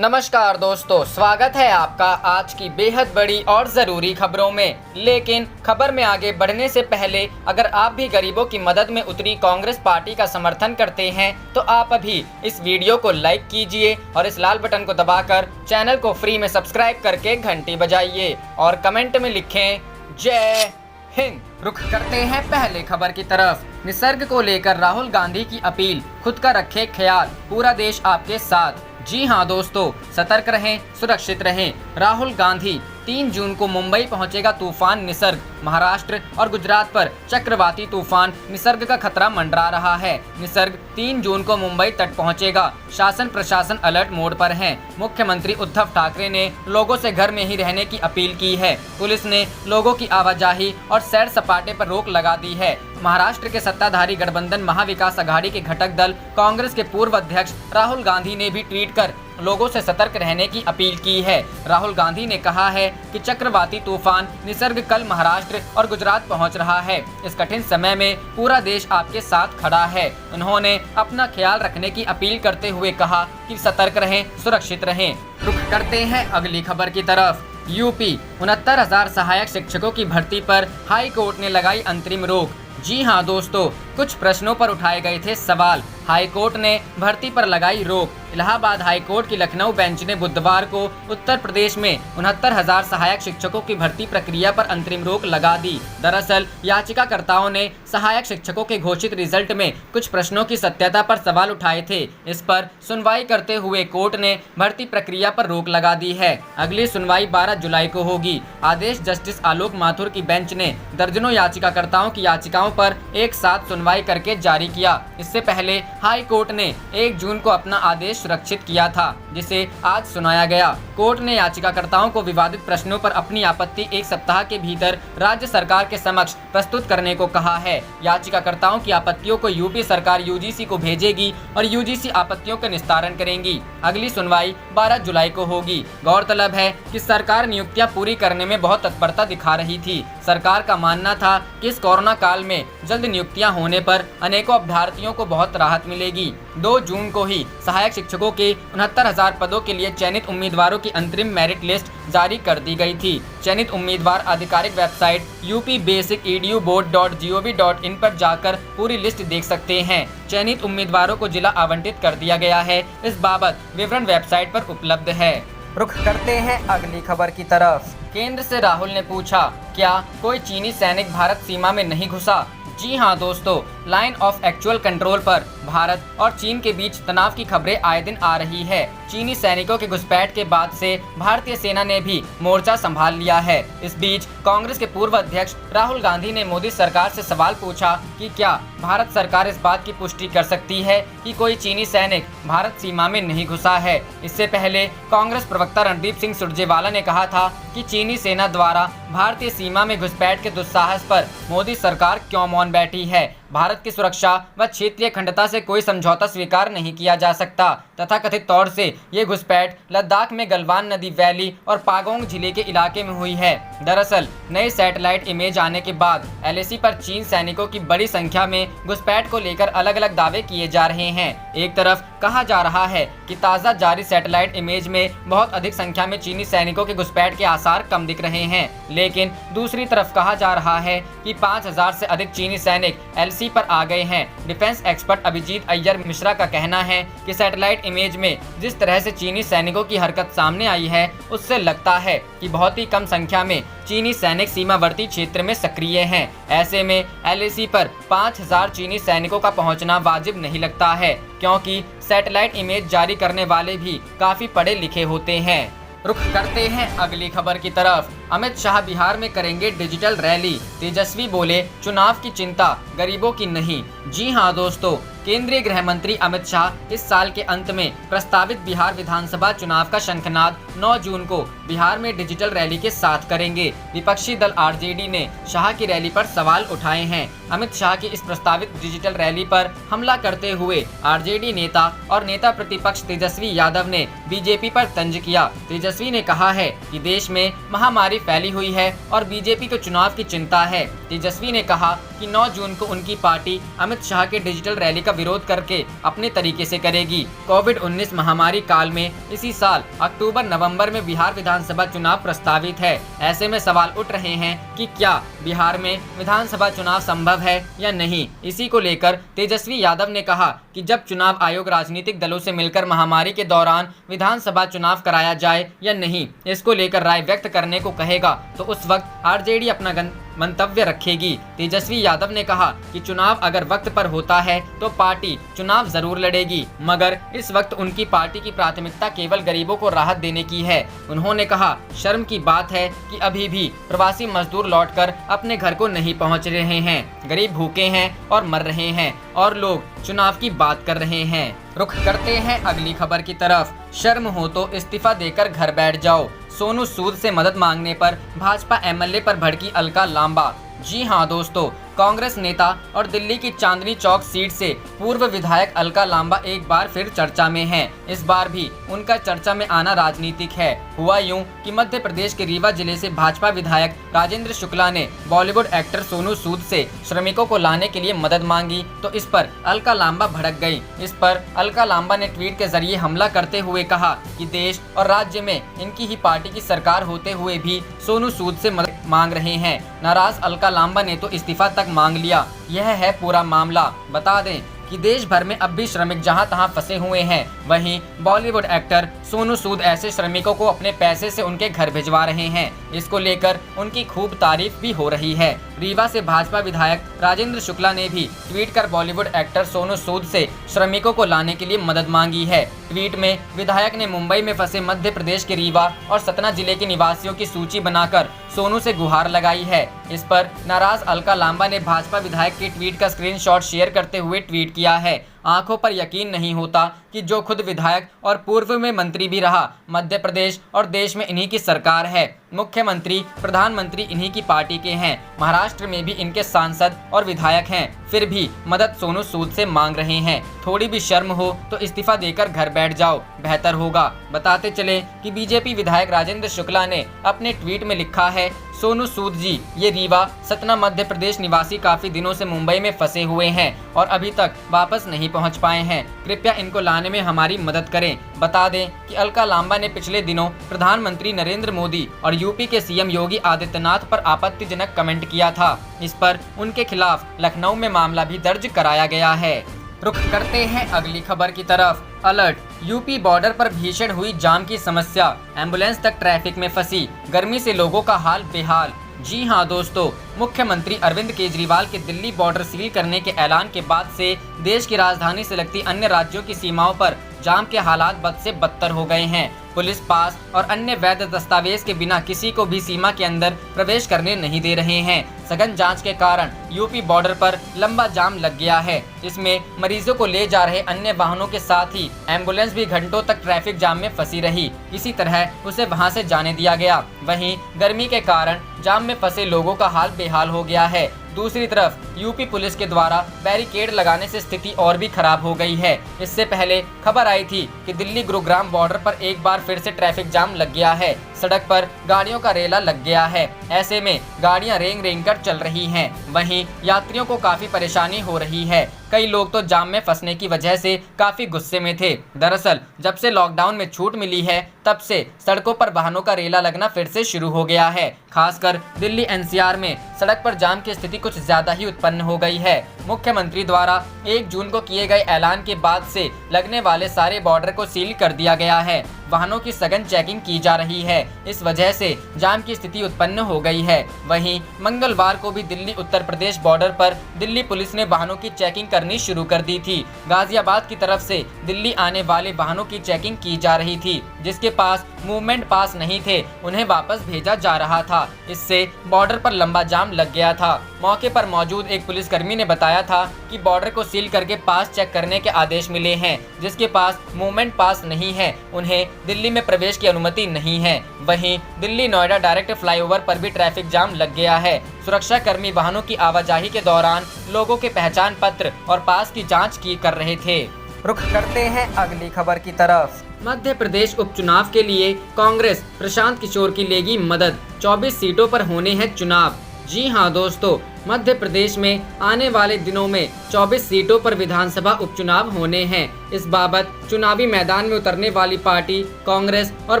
नमस्कार दोस्तों, स्वागत है आपका आज की बेहद बड़ी और ज़रूरी खबरों में। लेकिन खबर में आगे बढ़ने से पहले अगर आप भी गरीबों की मदद में उतरी कांग्रेस पार्टी का समर्थन करते हैं तो आप अभी इस वीडियो को लाइक कीजिए और इस लाल बटन को दबाकर चैनल को फ्री में सब्सक्राइब करके घंटी बजाइए और कमेंट में लिखें जय हिंद। रुख करते हैं पहले खबर की तरफ। निसर्ग को लेकर राहुल गांधी की अपील, खुद का रखें ख्याल, पूरा देश आपके साथ। जी हां दोस्तों, सतर्क रहें, सुरक्षित रहें। राहुल गांधी 3 जून को मुंबई पहुंचेगा तूफान निसर्ग। महाराष्ट्र और गुजरात पर चक्रवाती तूफान निसर्ग का खतरा मंडरा रहा है। निसर्ग 3 जून को मुंबई तट पहुंचेगा। शासन प्रशासन अलर्ट मोड पर है। मुख्यमंत्री उद्धव ठाकरे ने लोगों से घर में ही रहने की अपील की है। पुलिस ने लोगों की आवाजाही और सैर सपाटे पर रोक लगा दी है। महाराष्ट्र के सत्ताधारी गठबंधन महाविकास अघाड़ी के घटक दल कांग्रेस के पूर्व अध्यक्ष राहुल गांधी ने भी ट्वीट कर लोगों से सतर्क रहने की अपील की है। राहुल गांधी ने कहा है कि चक्रवाती तूफान निसर्ग कल महाराष्ट्र और गुजरात पहुंच रहा है। इस कठिन समय में पूरा देश आपके साथ खड़ा है। उन्होंने अपना ख्याल रखने की अपील करते हुए कहा कि सतर्क रहें, सुरक्षित रहें। रुख करते हैं अगली खबर की तरफ। यूपी 69,000 सहायक शिक्षकों की भर्ती पर हाई कोर्ट ने लगाई अंतरिम रोक। जी हां दोस्तों, कुछ प्रश्नों पर उठाए गए थे सवाल। हाई कोर्ट ने भर्ती पर लगाई रोक। इलाहाबाद हाई कोर्ट की लखनऊ बेंच ने बुधवार को उत्तर प्रदेश में 69,000 सहायक शिक्षकों की भर्ती प्रक्रिया पर अंतरिम रोक लगा दी। दरअसल याचिकाकर्ताओं ने सहायक शिक्षकों के घोषित रिजल्ट में कुछ प्रश्नों की सत्यता पर सवाल उठाए थे। इस पर सुनवाई करते हुए कोर्ट ने भर्ती प्रक्रिया पर रोक लगा दी है। अगली सुनवाई 12 जुलाई को होगी। आदेश जस्टिस आलोक माथुर की बेंच ने दर्जनों याचिकाकर्ताओं की याचिकाओं पर एक साथ सुनवाई करके जारी किया। इससे पहले हाई कोर्ट ने 1 जून को अपना आदेश सुरक्षित किया था, जिसे आज सुनाया गया। कोर्ट ने याचिकाकर्ताओं को विवादित प्रश्नों पर अपनी आपत्ति 1 सप्ताह के भीतर राज्य सरकार के समक्ष प्रस्तुत करने को कहा है। याचिकाकर्ताओं की आपत्तियों को यूपी सरकार यूजीसी को भेजेगी और यूजीसी आपत्तियों का निस्तारण करेंगी। अगली सुनवाई 12 जुलाई को होगी। गौरतलब है कि सरकार नियुक्तियां पूरी करने में बहुत तत्परता दिखा रही थी। सरकार का मानना था कि इस कोरोना काल में जल्द नियुक्तियां होने पर अनेकों अभ्यर्थियों को बहुत राहत मिलेगी। 2 जून को ही सहायक शिक्षकों के 69,000 पदों के लिए चयनित उम्मीदवारों की अंतरिम मेरिट लिस्ट जारी कर दी गई थी। चयनित उम्मीदवार आधिकारिक वेबसाइट upbasicedu.gov.in पर जाकर पूरी लिस्ट देख सकते हैं। चयनित उम्मीदवारों को जिला आवंटित कर दिया गया है। इस बाबत विवरण वेबसाइट पर उपलब्ध है। रुख करते हैं अगली खबर की तरफ। केंद्र से राहुल ने पूछा, क्या कोई चीनी सैनिक भारत सीमा में नहीं घुसा? जी हां दोस्तों, लाइन ऑफ एक्चुअल कंट्रोल पर भारत और चीन के बीच तनाव की खबरें आए दिन आ रही है। चीनी सैनिकों के घुसपैठ के बाद से भारतीय सेना ने भी मोर्चा संभाल लिया है। इस बीच कांग्रेस के पूर्व अध्यक्ष राहुल गांधी ने मोदी सरकार से सवाल पूछा कि क्या भारत सरकार इस बात की पुष्टि कर सकती है कि कोई चीनी सैनिक भारत सीमा में नहीं घुसा है। इससे पहले कांग्रेस प्रवक्ता रणदीप सिंह सुरजेवाला ने कहा था कि चीनी सेना द्वारा भारतीय सीमा में घुसपैठ के दुस्साहस पर मोदी सरकार क्यों मौन बैठी है। भारत की सुरक्षा व क्षेत्रीय अखंडता से कोई समझौता स्वीकार नहीं किया जा सकता। तथा कथित तौर से ये घुसपैठ लद्दाख में गलवान नदी वैली और पागोंग जिले के इलाके में हुई है। दरअसल नए सैटेलाइट इमेज आने के बाद एलएसी पर चीन सैनिकों की बड़ी संख्या में घुसपैठ को लेकर अलग अलग दावे किए जा रहे हैं। एक तरफ कहा जा रहा है कि ताज़ा जारी सैटेलाइट इमेज में बहुत अधिक संख्या में चीनी सैनिकों के घुसपैठ के आसार कम दिख रहे हैं, लेकिन दूसरी तरफ कहा जा रहा है कि 5,000 से अधिक चीनी सैनिक एलएसी पर आ गए हैं। डिफेंस एक्सपर्ट अभिजीत अय्यर मिश्रा का कहना है कि सैटेलाइट इमेज में जिस तरह से चीनी सैनिकों की हरकत सामने आई है, उससे लगता है कि बहुत ही कम संख्या में चीनी सैनिक सीमावर्ती क्षेत्र में सक्रिय हैं। ऐसे में एलएसी पर 5,000 चीनी सैनिकों का पहुंचना वाजिब नहीं लगता है, क्योंकि सैटेलाइट इमेज जारी करने वाले भी काफी पढ़े लिखे होते हैं। रुख करते हैं अगली खबर की तरफ। अमित शाह बिहार में करेंगे डिजिटल रैली। तेजस्वी बोले, चुनाव की चिंता गरीबों की नहीं। जी हां दोस्तों, केंद्रीय गृह मंत्री अमित शाह इस साल के अंत में प्रस्तावित बिहार विधानसभा चुनाव का शंखनाद 9 जून को बिहार में डिजिटल रैली के साथ करेंगे। विपक्षी दल आरजेडी ने शाह की रैली पर सवाल उठाए हैं। अमित शाह की इस प्रस्तावित डिजिटल रैली पर हमला करते हुए आरजेडी नेता और नेता प्रतिपक्ष तेजस्वी यादव ने बीजेपी पर तंज किया। तेजस्वी ने कहा है कि देश में महामारी फैली हुई है और बीजेपी को चुनाव की चिंता है। तेजस्वी ने कहा कि 9 जून को उनकी पार्टी अमित शाह के डिजिटल रैली का विरोध करके अपने तरीके से करेगी। कोविड-19 महामारी काल में इसी साल अक्टूबर-नवंबर में बिहार विधानसभा चुनाव प्रस्तावित है। ऐसे में सवाल उठ रहे हैं कि क्या बिहार में विधानसभा चुनाव संभव है या नहीं। इसी को लेकर तेजस्वी यादव ने कहा कि जब चुनाव आयोग राजनीतिक दलों से मिलकर महामारी के दौरान विधानसभा चुनाव कराया जाए या नहीं, इसको लेकर राय व्यक्त करने को कहेगा तो उस वक्त आरजेडी अपना मंतव्य रखेगी। तेजस्वी यादव ने कहा कि चुनाव अगर वक्त पर होता है तो पार्टी चुनाव जरूर लड़ेगी, मगर इस वक्त उनकी पार्टी की प्राथमिकता केवल गरीबों को राहत देने की है। उन्होंने कहा, शर्म की बात है कि अभी भी प्रवासी मजदूर लौटकर अपने घर को नहीं पहुंच रहे हैं। गरीब भूखे हैं और मर रहे हैं और लोग चुनाव की बात कर रहे हैं। रुख करते हैं अगली खबर की तरफ। शर्म हो तो इस्तीफा देकर घर बैठ जाओ। सोनू सूद से मदद मांगने पर भाजपा एमएलए पर भड़की अलका लांबा। जी हां दोस्तों, कांग्रेस नेता और दिल्ली की चांदनी चौक सीट से पूर्व विधायक अलका लांबा एक बार फिर चर्चा में हैं। इस बार भी उनका चर्चा में आना राजनीतिक है। हुआ यूं कि मध्य प्रदेश के रीवा जिले से भाजपा विधायक राजेंद्र शुक्ला ने बॉलीवुड एक्टर सोनू सूद से श्रमिकों को लाने के लिए मदद मांगी तो इस पर अलका लांबा भड़क गई। इस पर अलका लांबा ने ट्वीट के जरिए हमला करते हुए कहा कि देश और राज्य में इनकी ही पार्टी की सरकार होते हुए भी सोनू सूद से मदद मांग रहे हैं। नाराज अलका लांबा ने तो इस्तीफा तक मांग लिया। यह है पूरा मामला। बता दें कि देश भर में अब भी श्रमिक जहां तहां फंसे हुए हैं। वहीं बॉलीवुड एक्टर सोनू सूद ऐसे श्रमिकों को अपने पैसे से उनके घर भिजवा रहे हैं। इसको लेकर उनकी खूब तारीफ भी हो रही है। रीवा से भाजपा विधायक राजेंद्र शुक्ला ने भी ट्वीट कर बॉलीवुड एक्टर सोनू सूद से श्रमिकों को लाने के लिए मदद मांगी है। ट्वीट में विधायक ने मुंबई में फंसे मध्य प्रदेश के रीवा और सतना जिले के निवासियों की सूची बनाकर सोनू से गुहार लगाई है। इस पर नाराज अलका लांबा ने भाजपा विधायक के ट्वीट का स्क्रीनशॉट शेयर करते हुए ट्वीट किया है। आंखों पर यकीन नहीं होता कि जो खुद विधायक और पूर्व में मंत्री भी रहा, मध्य प्रदेश और देश में इन्हीं की सरकार है। मुख्यमंत्री प्रधानमंत्री इन्हीं की पार्टी के हैं। महाराष्ट्र में भी इनके सांसद और विधायक हैं, फिर भी मदद सोनू सूद से मांग रहे हैं। थोड़ी भी शर्म हो तो इस्तीफा देकर घर बैठ जाओ, बेहतर होगा। बताते चले कि बीजेपी विधायक राजेंद्र शुक्ला ने अपने ट्वीट में लिखा है, सोनू सूद जी, ये रीवा सतना मध्य प्रदेश निवासी काफी दिनों से मुंबई में फंसे हुए हैं और अभी तक वापस नहीं पहुंच पाए हैं। कृपया इनको लाने में हमारी मदद करें। बता दें कि अलका लांबा ने पिछले दिनों प्रधानमंत्री नरेंद्र मोदी और यूपी के सीएम योगी आदित्यनाथ पर आपत्तिजनक कमेंट किया था। इस पर उनके खिलाफ लखनऊ में मामला भी दर्ज कराया गया है। रुख करते हैं अगली खबर की तरफ। अलर्ट, यूपी बॉर्डर पर भीषण हुई जाम की समस्या, एम्बुलेंस तक ट्रैफिक में फंसी, गर्मी से लोगों का हाल बेहाल। जी हां दोस्तों, मुख्यमंत्री अरविंद केजरीवाल के दिल्ली बॉर्डर सील करने के ऐलान के बाद से देश की राजधानी से लगती अन्य राज्यों की सीमाओं पर जाम के हालात बद से बदतर हो गए हैं। पुलिस पास और अन्य वैध दस्तावेज के बिना किसी को भी सीमा के अंदर प्रवेश करने नहीं दे रहे हैं। सघन जांच के कारण यूपी बॉर्डर पर लंबा जाम लग गया है। इसमें मरीजों को ले जा रहे अन्य वाहनों के साथ ही एम्बुलेंस भी घंटों तक ट्रैफिक जाम में फंसी रही। किसी तरह उसे वहां से जाने दिया गया। वहीं गर्मी के कारण जाम में फंसे लोगों का हाल बेहाल हो गया है। दूसरी तरफ यूपी पुलिस के द्वारा बैरिकेड लगाने से स्थिति और भी खराब हो गई है। इससे पहले खबर आई थी कि दिल्ली गुरुग्राम बॉर्डर पर एक बार फिर से ट्रैफिक जाम लग गया है। सड़क पर गाड़ियों का रेला लग गया है। ऐसे में गाड़ियां रेंग रेंग कर चल रही हैं। वहीं यात्रियों को काफी परेशानी हो रही है। कई लोग तो जाम में फंसने की वजह से काफी गुस्से में थे। दरअसल जब से लॉकडाउन में छूट मिली है तब से सड़कों पर वाहनों का रेला लगना फिर से शुरू हो गया है। खासकर दिल्ली एनसीआर में सड़क पर जाम की स्थिति कुछ ज्यादा ही उत्पन्न हो गई है। मुख्यमंत्री द्वारा 1 जून को किए गए ऐलान के बाद से लगने वाले सारे बॉर्डर को सील कर दिया गया है। वाहनों की सघन चेकिंग की जा रही है। इस वजह से जाम की स्थिति उत्पन्न हो गई है। वहीं मंगलवार को भी दिल्ली उत्तर प्रदेश बॉर्डर पर दिल्ली पुलिस ने वाहनों की चेकिंग करनी शुरू कर दी थी। गाजियाबाद की तरफ से दिल्ली आने वाले वाहनों की चेकिंग की जा रही थी। जिसके पास मूवमेंट पास नहीं थे उन्हें वापस भेजा जा रहा था। इससे बॉर्डर पर लंबा जाम लग गया था। मौके पर मौजूद एक पुलिसकर्मी ने बताया था कि बॉर्डर को सील करके पास चेक करने के आदेश मिले हैं। जिसके पास मूवमेंट पास नहीं है उन्हें दिल्ली में प्रवेश की अनुमति नहीं है। वहीं दिल्ली नोएडा डायरेक्ट फ्लाईओवर पर भी ट्रैफिक जाम लग गया है। सुरक्षा कर्मी वाहनों की आवाजाही के दौरान लोगों के पहचान पत्र और पास की जांच कर रहे थे। रुख करते हैं अगली खबर की तरफ। मध्य प्रदेश उपचुनाव के लिए कांग्रेस प्रशांत किशोर की लेगी मदद। 24 सीटों पर होने हैं चुनाव। जी हां दोस्तों, मध्य प्रदेश में आने वाले दिनों में 24 सीटों पर विधानसभा उपचुनाव होने हैं। इस बाबत चुनावी मैदान में उतरने वाली पार्टी कांग्रेस और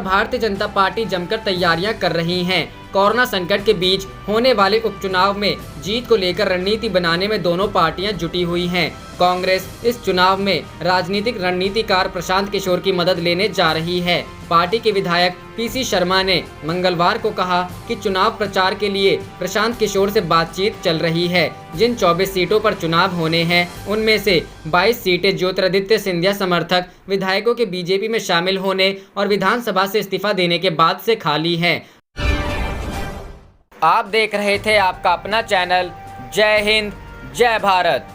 भारतीय जनता पार्टी जमकर तैयारियां कर रही हैं। कोरोना संकट के बीच होने वाले उपचुनाव में जीत को लेकर रणनीति बनाने में दोनों पार्टियां जुटी हुई हैं। कांग्रेस इस चुनाव में राजनीतिक रणनीतिकार प्रशांत किशोर की मदद लेने जा रही है। पार्टी के विधायक पीसी शर्मा ने मंगलवार को कहा कि चुनाव प्रचार के लिए प्रशांत किशोर से बातचीत चल रही है। जिन 24 सीटों पर चुनाव होने हैं उनमें से 22 सीटें ज्योतिरादित्य सिंधिया समर्थक विधायकों के बीजेपी में शामिल होने और विधानसभा से इस्तीफा देने के बाद से खाली हैं। आप देख रहे थे आपका अपना चैनल जय हिंद जय भारत।